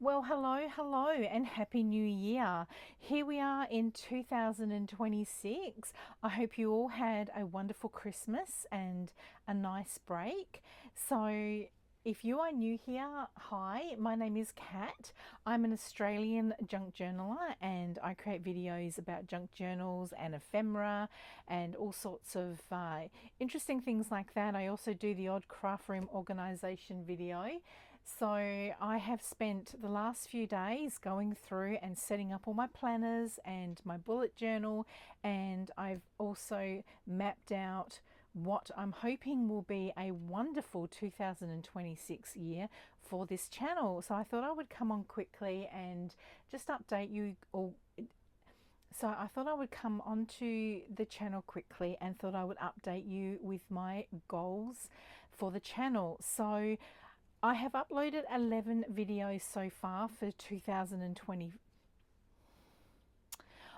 Well, hello, and Happy New Year. Here we are in 2026. I hope you all had a wonderful Christmas and a nice break. So, if you are new here, hi, my name is Kat. I'm an Australian junk journaler and I create videos about junk journals and ephemera and all sorts of interesting things like that. I also do the odd craft room organisation video. So I have spent the last few days going through and setting up all my planners and my bullet journal, and I've also mapped out what I'm hoping will be a wonderful 2026 year for this channel. So I thought I would come on quickly and just update you all. So I thought I would come onto the channel quickly and thought I would update you with my goals for the channel. So I have uploaded 11 videos so far for 2020.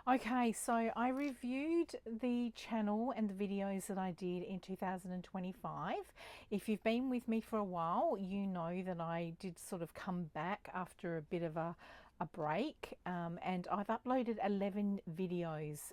Okay, so I reviewed the channel and the videos that I did in 2025. If you've been with me for a while, you know that I did sort of come back after a bit of a break, and I've uploaded 11 videos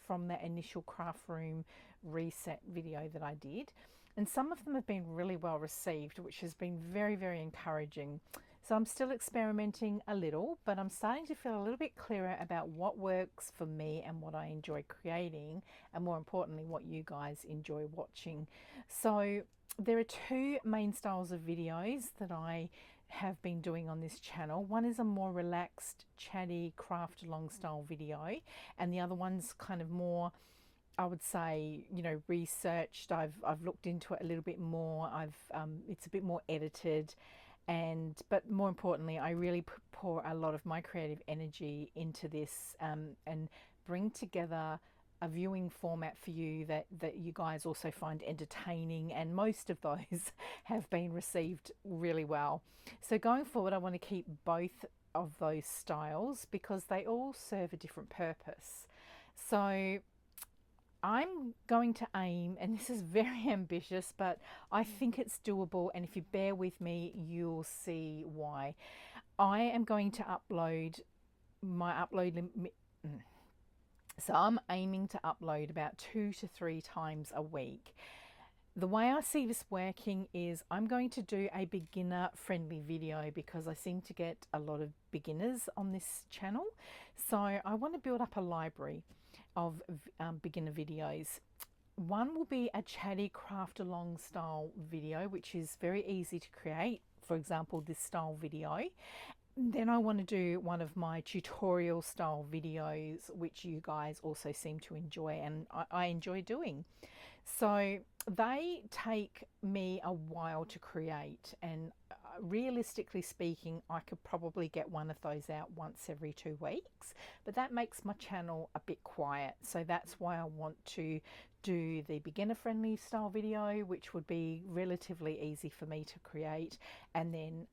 from that initial craft room reset video that I did, and some of them have been really well received, which has been very encouraging. So I'm still experimenting a little, but I'm starting to feel a little bit clearer about what works for me and what I enjoy creating, and more importantly, what you guys enjoy watching. So there are two main styles of videos that I have been doing on this channel. One is a more relaxed, chatty, craft along style video, and the other one's kind of more, I would say, you know, researched. I've looked into it a little bit more. It's a bit more edited, and but more importantly, I really pour a lot of my creative energy into this, and bring together a viewing format for you that you guys also find entertaining, and most of those have been received really well. So going forward, I want to keep both of those styles because they all serve a different purpose. So I'm going to aim, and this is very ambitious, but I think it's doable. And if you bear with me, you'll see why. I am going to upload my upload limit. So I'm aiming to upload about 2 to 3 times a week. The way I see this working is I'm going to do a beginner friendly video because I seem to get a lot of beginners on this channel. So I want to build up a library of beginner videos. One will be a chatty craft along style video, which is very easy to create. For example, this style video. Then I want to do one of my tutorial style videos, which you guys also seem to enjoy, and I enjoy doing. So they take me a while to create, and realistically speaking, I could probably get one of those out once every 2 weeks, but that makes my channel a bit quiet. So that's why I want to do the beginner friendly style video, which would be relatively easy for me to create, and then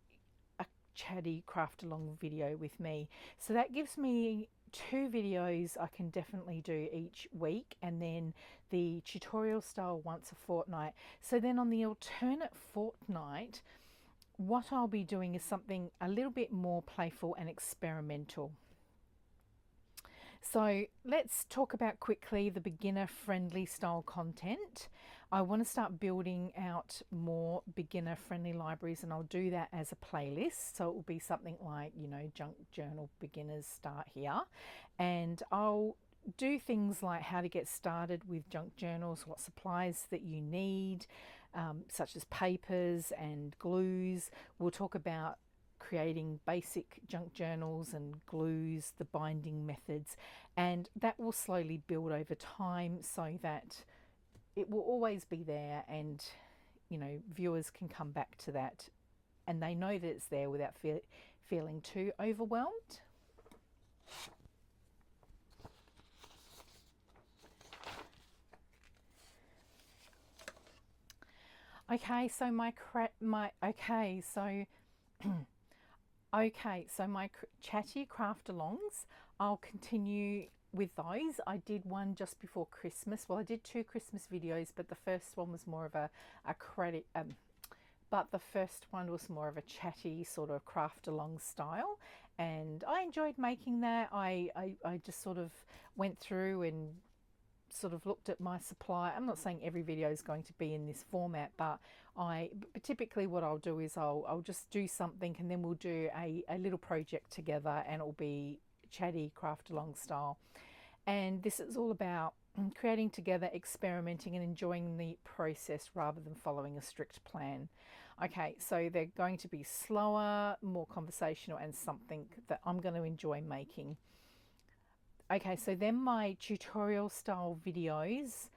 chatty craft along video with me. So that gives me 2 videos I can definitely do each week, and then the tutorial style once a fortnight. So then on the alternate fortnight, what I'll be doing is something a little bit more playful and experimental. So let's talk about quickly the beginner friendly style content. I want to start building out more beginner friendly libraries, and I'll do that as a playlist. So it will be something like, you know, junk journal beginners start here, and I'll do things like how to get started with junk journals, what supplies that you need, such as papers and glues. We'll talk about creating basic junk journals and glues, the binding methods, and that will slowly build over time so that it will always be there, and you know, viewers can come back to that and they know that it's there without feeling too overwhelmed. Okay, so my chatty craft alongs, I'll continue with those. I did one just before Christmas. Well, I did 2 Christmas videos, but the first one was more of a credit but the first one was more of a chatty sort of craft along style, and I enjoyed making that. I just sort of went through and sort of looked at my supply. I'm not saying every video is going to be in this format, but typically what I'll do is I'll just do something, and then we'll do a little project together, and it'll be chatty craft along style. And this is all about creating together, experimenting and enjoying the process rather than following a strict plan. Okay, so they're going to be slower, more conversational, and something that I'm going to enjoy making. Okay, so then my tutorial style videos,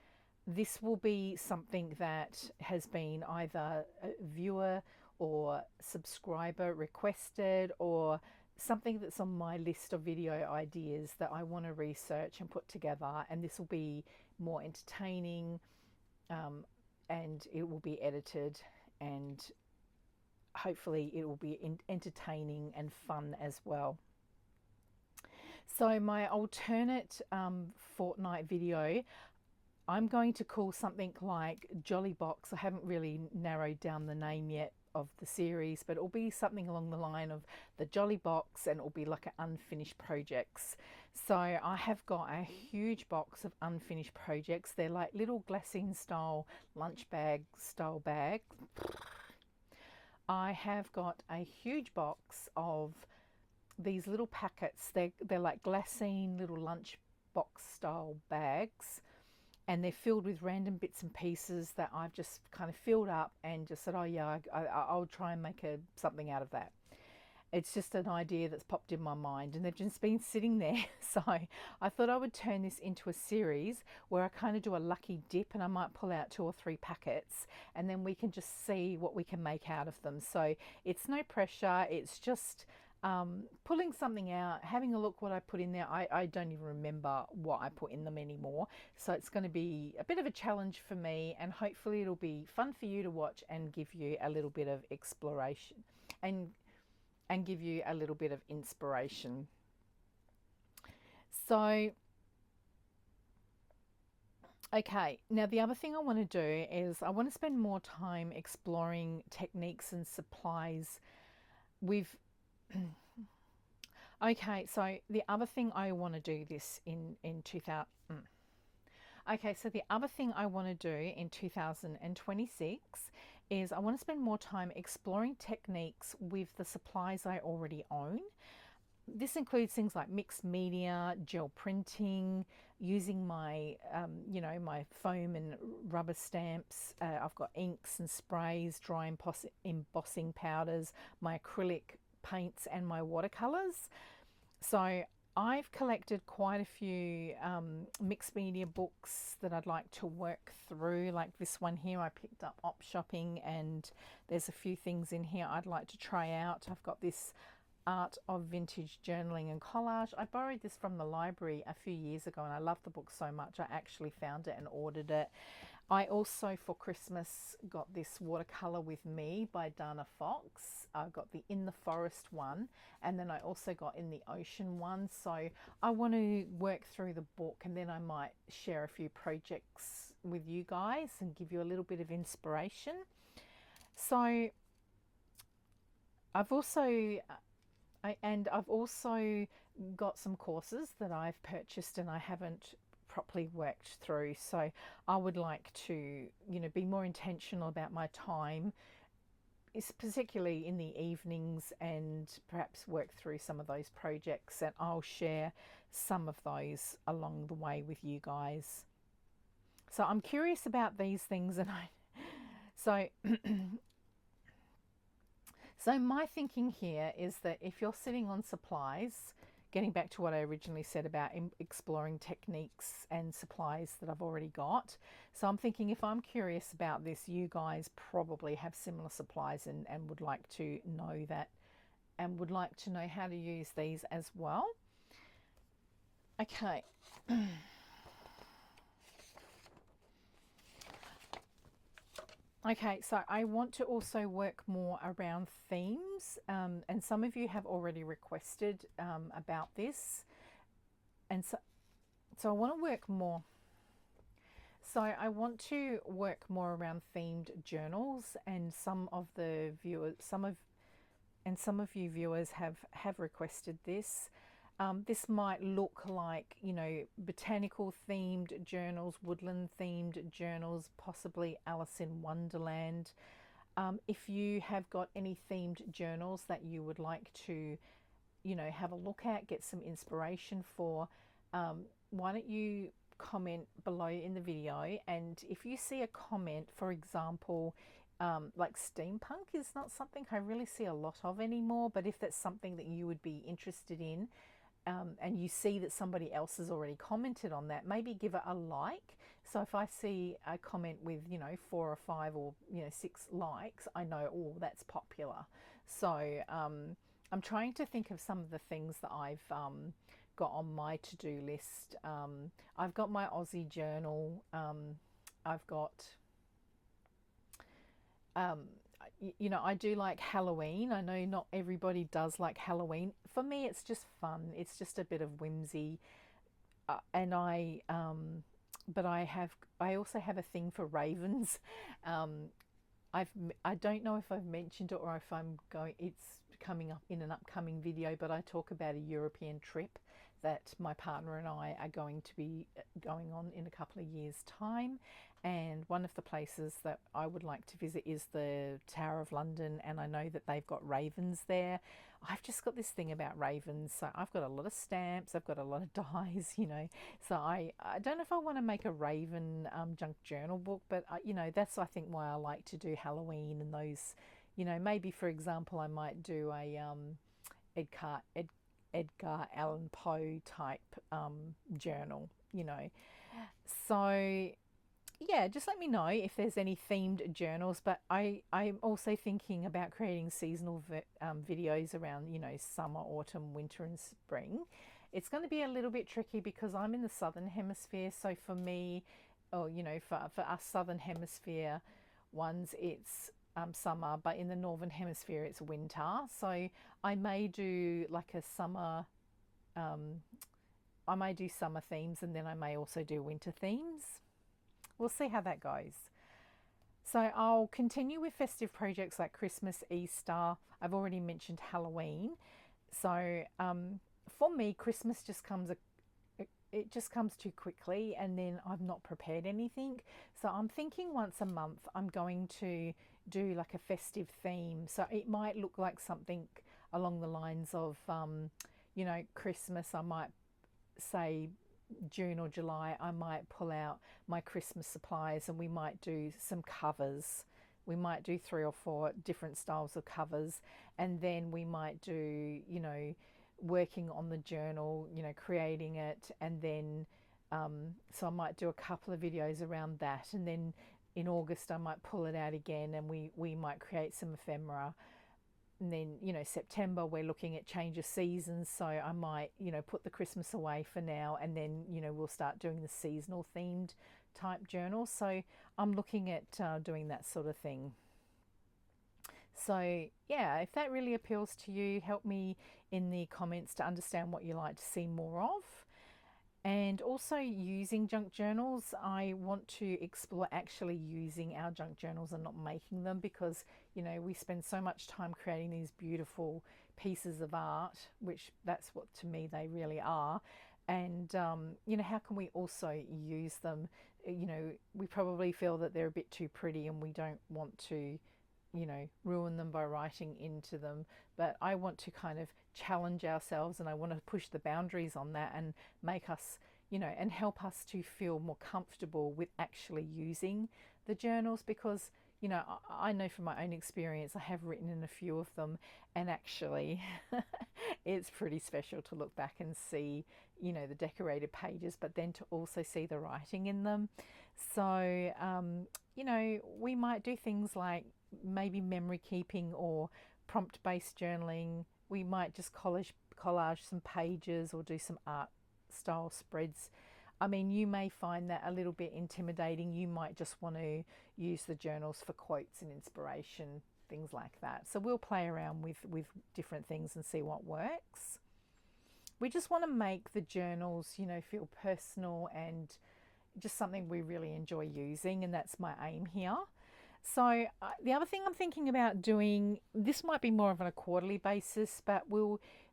this will be something that has been either a viewer or subscriber requested, or something that's on my list of video ideas that I want to research and put together. And this will be more entertaining, and it will be edited, and hopefully it will be entertaining and fun as well. So my alternate fortnight video, I'm going to call something like Jolly Box. I haven't really narrowed down the name yet of the series, but it'll be something along the line of the Jolly Box, and it'll be like an unfinished projects. So I have got a huge box of unfinished projects. They're like little glassine style lunch bag style bag. I have got a huge box of these little packets. They're like glassine little lunch box style bags, and they're filled with random bits and pieces that I've just kind of filled up and just said, oh yeah, I'll try and make something out of that. It's just an idea that's popped in my mind, and they've just been sitting there. So I thought I would turn this into a series where I kind of do a lucky dip, and I might pull out 2 or 3 packets, and then we can just see what we can make out of them. So it's no pressure. It's just pulling something out, having a look what I put in there. I don't even remember what I put in them anymore. So it's going to be a bit of a challenge for me, and hopefully it'll be fun for you to watch and give you a little bit of exploration and give you a little bit of inspiration. So, okay, now the other thing I want to do is I want to spend more time exploring techniques and supplies with okay, so the other thing I want to do this in 2000. Okay, so the other thing I want to do in 2026 is I want to spend more time exploring techniques with the supplies I already own. This includes things like mixed media, gel printing, using my, my foam and rubber stamps. I've got inks and sprays, dry embossing powders, my acrylic paints and my watercolors. So I've collected quite a few mixed media books that I'd like to work through, like this one here I picked up op shopping, and there's a few things in here I'd like to try out. I've got this Art of Vintage Journaling and Collage. I borrowed this from the library a few years ago, and I love the book so much I actually found it and ordered it. I also, for Christmas, got this Watercolor with Me by Dana Fox. I got the In the Forest one, and then I also got In the Ocean one. So I want to work through the book, and then I might share a few projects with you guys and give you a little bit of inspiration. So I've also got some courses that I've purchased and I haven't properly worked through. So I would like to, be more intentional about my time, particularly in the evenings, and perhaps work through some of those projects, and I'll share some of those along the way with you guys. So I'm curious about these things, and So my thinking here is that if you're sitting on supplies, getting back to what I originally said about exploring techniques and supplies that I've already got. So I'm thinking if I'm curious about this, you guys probably have similar supplies and would like to know that, and would like to know how to use these as well. Okay. Okay, so I want to also work more around themes, and some of you have already requested about this, and so I want to work more. So I want to work more around themed journals, and some of you viewers have requested this. This might look like, you know, botanical themed journals, woodland themed journals, possibly Alice in Wonderland. If you have got any themed journals that you would like to, you know, have a look at, get some inspiration for, why don't you comment below in the video? And if you see a comment, for example, like steampunk is not something I really see a lot of anymore, but if that's something that you would be interested in, and you see that somebody else has already commented on that, maybe give it a like. So if I see a comment with, you know, 4 or 5 or, you know, 6 likes, I know, oh, that's popular. So I'm trying to think of some of the things that I've got on my to-do list. I've got my Aussie journal. I've got, you know, I do like Halloween. I know not everybody does like Halloween. For me, it's just fun. It's just a bit of whimsy. And but I also have a thing for ravens. I don't know if I've mentioned it or if it's coming up in an upcoming video, but I talk about a European trip that my partner and I are going to be going on in a couple of years' time. And one of the places that I would like to visit is the Tower of London, and I know that they've got ravens there. I've just got this thing about ravens, so I've got a lot of stamps, I've got a lot of dies, you know. So I don't know if I want to make a raven junk journal book, but you know, that's I think why I like to do Halloween and those, you know, maybe for example I might do a Edgar Allan Poe type journal, you know. So yeah, just let me know if there's any themed journals. But I'm also thinking about creating seasonal videos around, you know, summer, autumn, winter, and spring. It's going to be a little bit tricky because I'm in the southern hemisphere. So for me, or you know, for us southern hemisphere ones, it's summer, but in the northern hemisphere it's winter. So I may do like a summer. I may do summer themes, and then I may also do winter themes. We'll see how that goes. So I'll continue with festive projects like Christmas, Easter. I've already mentioned Halloween. So for me, Christmas just comes it just comes too quickly, and then I've not prepared anything. So I'm thinking once a month I'm going to do like a festive theme. So it might look like something along the lines of, you know, Christmas. I might say June or July, I might pull out my Christmas supplies and we might do some covers. We might do 3 or 4 different styles of covers, and then we might do, you know, working on the journal, you know, creating it, and then so I might do a couple of videos around that, and then in August I might pull it out again and we might create some ephemera. And then, you know, September we're looking at change of seasons, so I might, you know, put the Christmas away for now, and then, you know, we'll start doing the seasonal themed type journals. So I'm looking at doing that sort of thing. So yeah, if that really appeals to you, help me in the comments to understand what you like to see more of. And also using junk journals, I want to explore actually using our junk journals and not making them, because, you know, we spend so much time creating these beautiful pieces of art, which that's what to me they really are. And, you know, how can we also use them? You know, we probably feel that they're a bit too pretty and we don't want to, you know, ruin them by writing into them. But I want to kind of challenge ourselves, and I want to push the boundaries on that and make us, you know, and help us to feel more comfortable with actually using the journals, because, you know, I know from my own experience, I have written in a few of them, and actually it's pretty special to look back and see, you know, the decorated pages, but then to also see the writing in them. So, you know, we might do things like maybe memory keeping or prompt-based journaling. We might just collage some pages or do some art style spreads. I mean, you may find that a little bit intimidating. You might just want to use the journals for quotes and inspiration, things like that. So we'll play around with different things and see what works. We just want to make the journals, you know, feel personal and, just something we really enjoy using, and that's my aim here. So the other thing I'm thinking about doing, this might be more of on a quarterly basis, but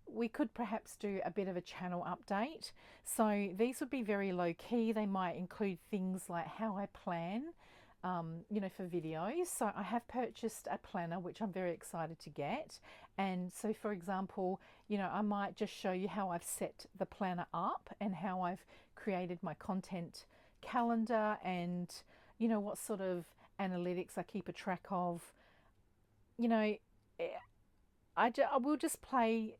we could perhaps do a bit of a channel update. So these would be very low key. They might include things like how I plan, you know, for videos. So I have purchased a planner, which I'm very excited to get. And so, for example, you know, I might just show you how I've set the planner up and how I've created my content calendar, and, you know, what sort of analytics I keep a track of. You know, I will just play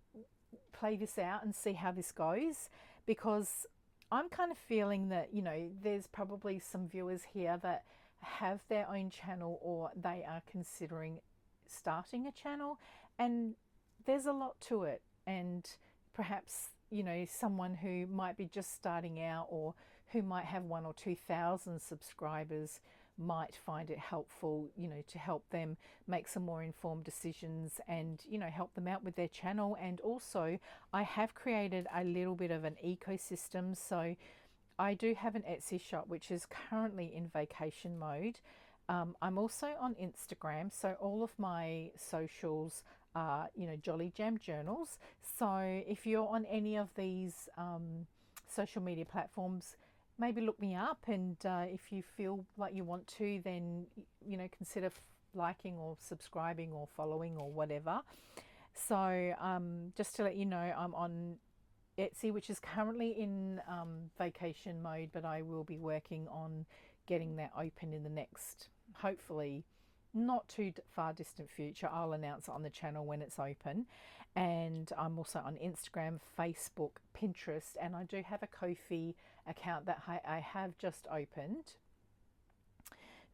this out and see how this goes, because I'm kind of feeling that, you know, there's probably some viewers here that have their own channel, or they are considering starting a channel, and there's a lot to it. And perhaps, you know, someone who might be just starting out, or who might have 1,000 or 2,000 subscribers, might find it helpful, you know, to help them make some more informed decisions, and, you know, help them out with their channel. And also, I have created a little bit of an ecosystem. So I do have an Etsy shop, which is currently in vacation mode. I'm also on Instagram, so all of my socials are, you know, Jolly Jam Journals. So if you're on any of these social media platforms, maybe look me up, and if you feel like you want to, then, you know, consider liking or subscribing or following or whatever. So just to let you know, I'm on Etsy, which is currently in vacation mode, but I will be working on getting that open in the next, hopefully not too far distant future. I'll announce it on the channel when it's open. And I'm also on Instagram, Facebook, Pinterest, and I do have a Ko-fi account that I have just opened.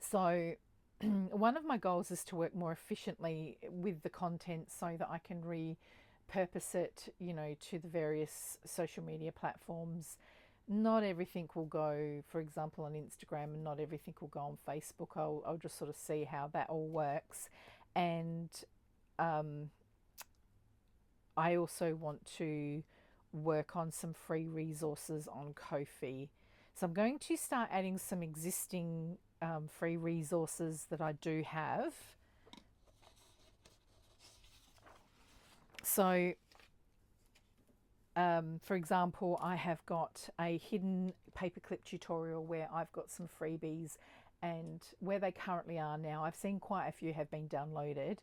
So one of my goals is to work more efficiently with the content, so that I can repurpose it, you know, to the various social media platforms. Not everything will go, for example, on Instagram, and not everything will go on Facebook. I'll just sort of see how that all works. And I also want to work on some free resources on Ko-fi. So I'm going to start adding some existing free resources that I do have. So for example, I have got a hidden paperclip tutorial where I've got some freebies, and where they currently are now, I've seen quite a few have been downloaded.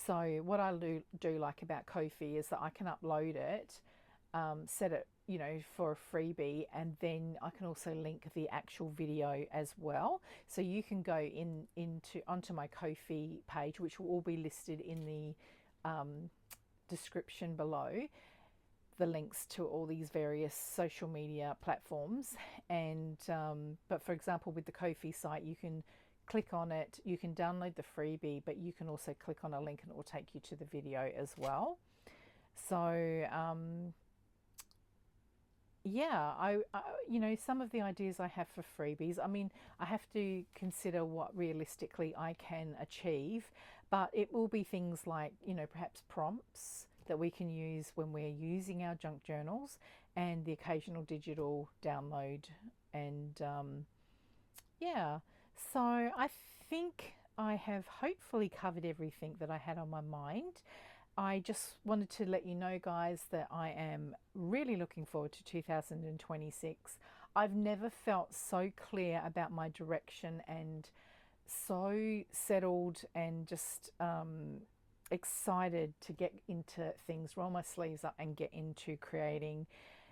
So what I do like about Ko-fi is that I can upload it, set it, you know, for a freebie, and then I can also link the actual video as well. So you can go onto my Ko-fi page, which will all be listed in the description below, the links to all these various social media platforms. And but for example, with the Ko-fi site, you can click on it, you can download the freebie, but you can also click on a link and it will take you to the video as well. So yeah, I you know, some of the ideas I have for freebies, I mean, I have to consider what realistically I can achieve, but it will be things like, you know, perhaps prompts that we can use when we're using our junk journals, and the occasional digital download. And yeah, so I think I have hopefully covered everything that I had on my mind. I just wanted to let you know, guys, that I am really looking forward to 2026. I've never felt so clear about my direction, and so settled, and just excited to get into things, roll my sleeves up and get into creating.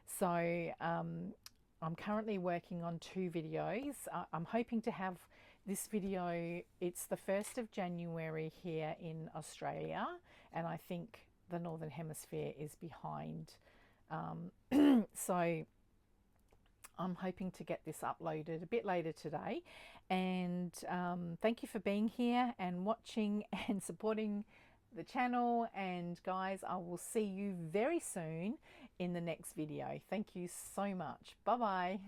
So I'm currently working on 2 videos. I'm hoping to have this video, it's the 1st of January here in Australia, and I think the Northern Hemisphere is behind. So I'm hoping to get this uploaded a bit later today. And thank you for being here and watching and supporting the channel. And guys, I will see you very soon in the next video. Thank you so much. Bye bye.